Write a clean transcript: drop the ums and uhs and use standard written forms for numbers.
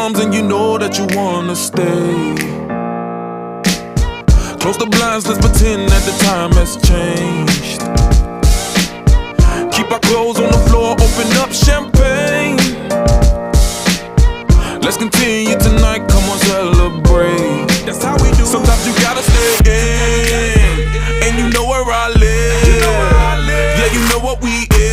arms and you know that you wanna stay. Close the blinds, let's pretend that the time has changed. Keep our clothes on the floor, open up champagne. Let's continue tonight.